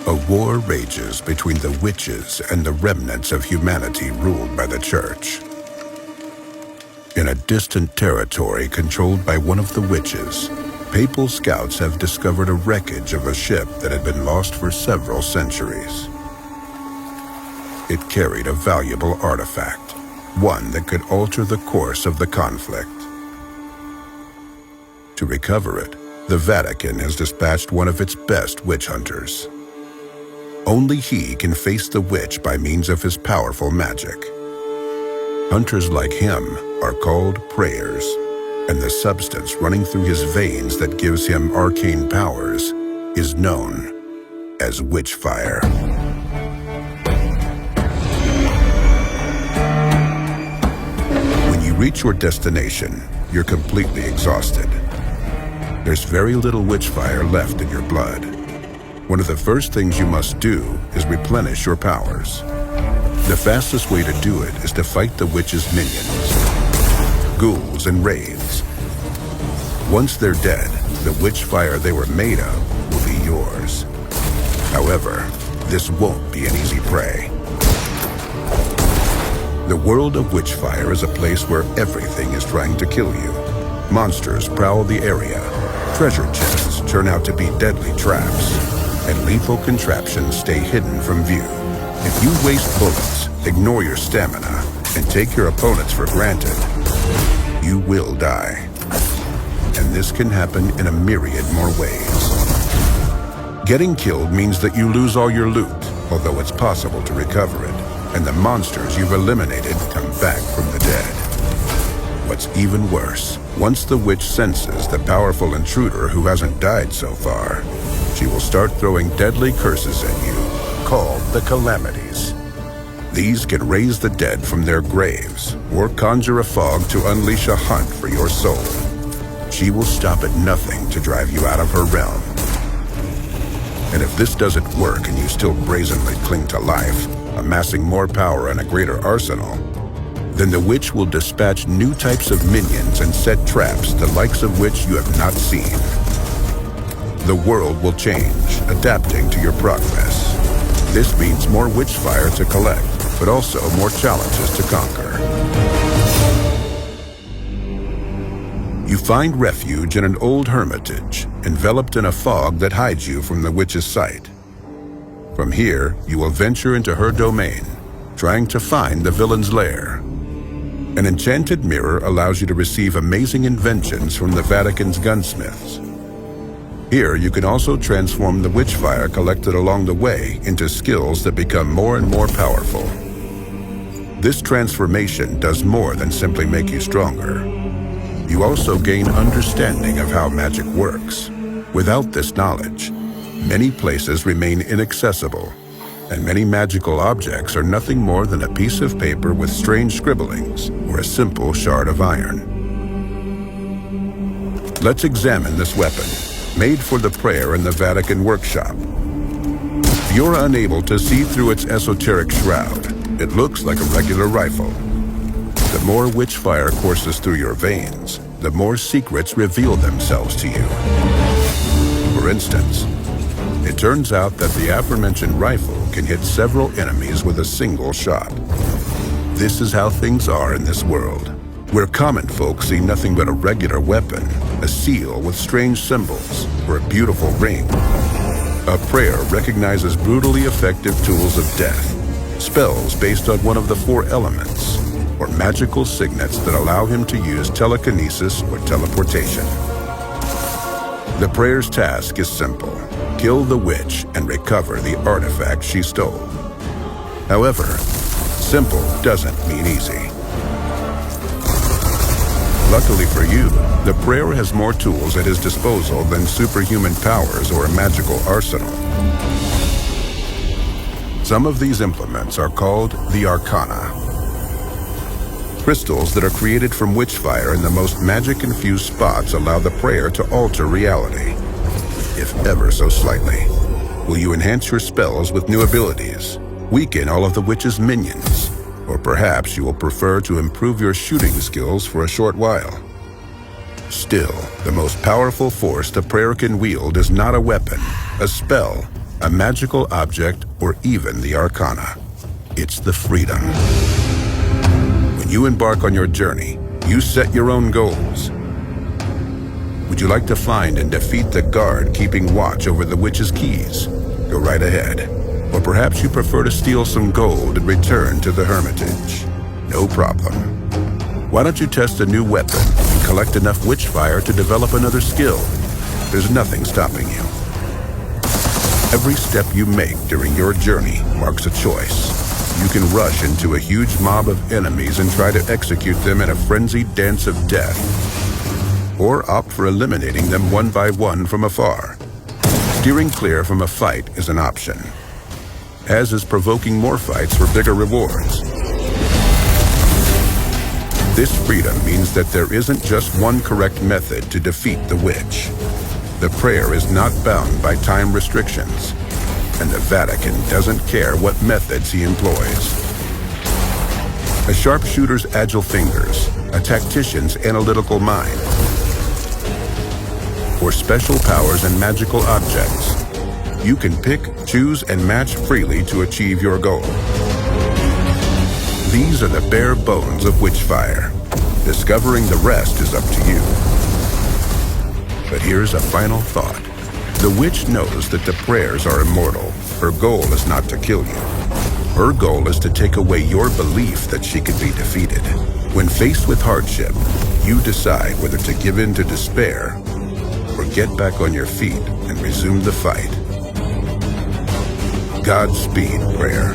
A war rages between the witches and the remnants of humanity ruled by the church. In a distant territory controlled by one of the witches, papal scouts have discovered a wreckage of a ship that had been lost for several centuries. It carried a valuable artifact, one that could alter the course of the conflict. To recover it, the Vatican has dispatched one of its best witch hunters. Only he can face the witch by means of his powerful magic. Hunters like him are called prayers, and the substance running through his veins that gives him arcane powers is known as Witchfire. When you reach your destination, you're completely exhausted. There's very little Witchfire left in your blood. One of the first things you must do is replenish your powers. The fastest way to do it is to fight the witch's minions, ghouls and wraiths. Once they're dead, the Witchfire they were made of will be yours. However, this won't be an easy prey. The world of Witchfire is a place where everything is trying to kill you. Monsters prowl the area, treasure chests turn out to be deadly traps, and lethal contraptions stay hidden from view. If you waste bullets, ignore your stamina, and take your opponents for granted, you will die. And this can happen in a myriad more ways. Getting killed means that you lose all your loot, although it's possible to recover it, and the monsters you've eliminated come back from the dead. What's even worse, once the witch senses the powerful intruder who hasn't died so far, she will start throwing deadly curses at you, called the calamities. These can raise the dead from their graves, or conjure a fog to unleash a hunt for your soul. She will stop at nothing to drive you out of her realm. And if this doesn't work and you still brazenly cling to life, amassing more power and a greater arsenal, then the witch will dispatch new types of minions and set traps the likes of which you have not seen. The world will change, adapting to your progress. This means more Witchfire to collect, but also more challenges to conquer. You find refuge in an old hermitage, enveloped in a fog that hides you from the witch's sight. From here, you will venture into her domain, trying to find the villain's lair. An enchanted mirror allows you to receive amazing inventions from the Vatican's gunsmiths. Here, you can also transform the Witchfire collected along the way into skills that become more and more powerful. This transformation does more than simply make you stronger. You also gain understanding of how magic works. Without this knowledge, many places remain inaccessible, and many magical objects are nothing more than a piece of paper with strange scribblings or a simple shard of iron. Let's examine this weapon, made for the prayer in the Vatican workshop. If you're unable to see through its esoteric shroud, it looks like a regular rifle. The more Witchfire courses through your veins, the more secrets reveal themselves to you. For instance, it turns out that the aforementioned rifle can hit several enemies with a single shot. This is how things are in this world, where common folk see nothing but a regular weapon, a seal with strange symbols, or a beautiful ring. A prayer recognizes brutally effective tools of death, spells based on one of the four elements, or magical signets that allow him to use telekinesis or teleportation. The prayer's task is simple: kill the witch and recover the artifact she stole. However, simple doesn't mean easy. Luckily for you, the prayer has more tools at his disposal than superhuman powers or a magical arsenal. Some of these implements are called the Arcana. Crystals that are created from Witchfire in the most magic-infused spots allow the prayer to alter reality, if ever so slightly. Will you enhance your spells with new abilities, weaken all of the witch's minions, or perhaps you will prefer to improve your shooting skills for a short while? Still, the most powerful force the prayer can wield is not a weapon, a spell, a magical object, or even the arcana. It's the freedom. When you embark on your journey, you set your own goals. Would you like to find and defeat the guard keeping watch over the witch's keys? Go right ahead. Or perhaps you prefer to steal some gold and return to the hermitage. No problem. Why don't you test a new weapon and collect enough witchfire to develop another skill? There's nothing stopping you. Every step you make during your journey marks a choice. You can rush into a huge mob of enemies and try to execute them in a frenzied dance of death, or opt for eliminating them one by one from afar. Steering clear from a fight is an option, as is provoking more fights for bigger rewards. This freedom means that there isn't just one correct method to defeat the witch. The prayer is not bound by time restrictions, and the Vatican doesn't care what methods he employs. A sharpshooter's agile fingers, a tactician's analytical mind, or special powers and magical objects. You can pick, choose, and match freely to achieve your goal. These are the bare bones of Witchfire. Discovering the rest is up to you. But here's a final thought. The witch knows that the prayers are immortal. Her goal is not to kill you. Her goal is to take away your belief that she can be defeated. When faced with hardship, you decide whether to give in to despair or get back on your feet and resume the fight. Godspeed, prayer.